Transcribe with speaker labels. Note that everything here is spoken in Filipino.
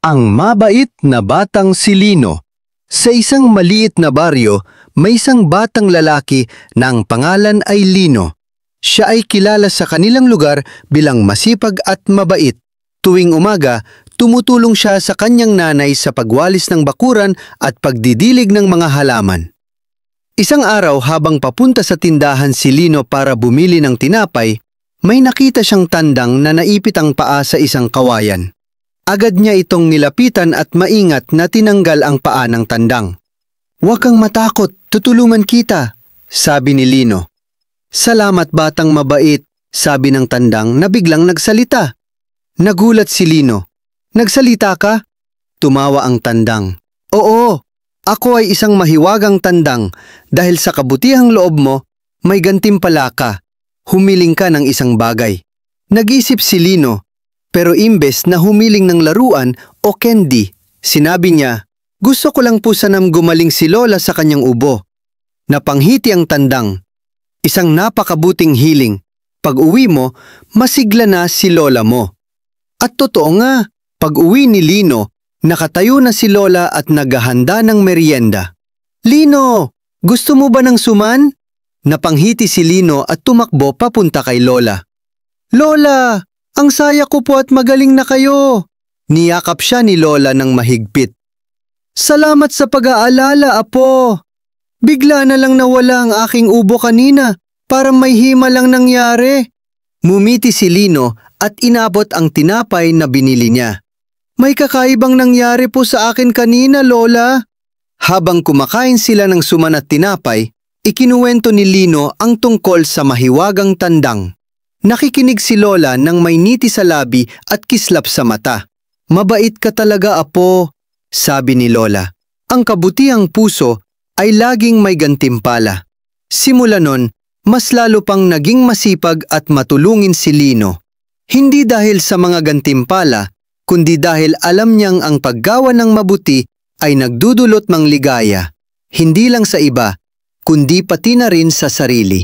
Speaker 1: Ang mabait na batang si Lino. Sa isang maliit na baryo, may isang batang lalaki na ang pangalan ay Lino. Siya ay kilala sa kanilang lugar bilang masipag at mabait. Tuwing umaga, tumutulong siya sa kanyang nanay sa pagwalis ng bakuran at pagdidilig ng mga halaman. Isang araw habang papunta sa tindahan si Lino para bumili ng tinapay, may nakita siyang tandang na naipit ang paa sa isang kawayan. Agad niya itong nilapitan at maingat na tinanggal ang paa ng tandang. "Huwag kang matakot, tutulungan kita," sabi ni Lino. "Salamat batang mabait," sabi ng tandang na biglang nagsalita. Nagulat si Lino. "Nagsalita ka?" Tumawa ang tandang. "Oo, ako ay isang mahiwagang tandang. Dahil sa kabutihang loob mo, may gantimpala ka. Humiling ka ng isang bagay." Nag-isip si Lino. Pero imbes na humiling ng laruan o candy, sinabi niya, "Gusto ko lang po sanang gumaling si Lola sa kanyang ubo." Napanghiti ang tandang. "Isang napakabuting hiling. Pag-uwi mo, masigla na si Lola mo." At totoo nga, pag-uwi ni Lino, nakatayo na si Lola at naghahanda ng merienda. "Lino, gusto mo ba ng suman?" Napanghiti si Lino at tumakbo papunta kay Lola. "Lola! Ang saya ko po at magaling na kayo." Niyakap siya ni Lola ng mahigpit. "Salamat sa pag-aalala, apo. Bigla na lang nawala ang aking ubo kanina. Parang may hima lang nangyari." Mumiti si Lino at inabot ang tinapay na binili niya. "May kakaibang nangyari po sa akin kanina, Lola." Habang kumakain sila ng suman at tinapay, ikinuwento ni Lino ang tungkol sa mahiwagang tandang. Nakikinig si Lola nang may niti sa labi at kislap sa mata. "Mabait ka talaga, apo," sabi ni Lola. "Ang kabutihang puso ay laging may gantimpala." Simula nun, mas lalo pang naging masipag at matulungin si Lino. Hindi dahil sa mga gantimpala, kundi dahil alam niyang ang paggawa ng mabuti ay nagdudulot ng ligaya, hindi lang sa iba, kundi pati na rin sa sarili.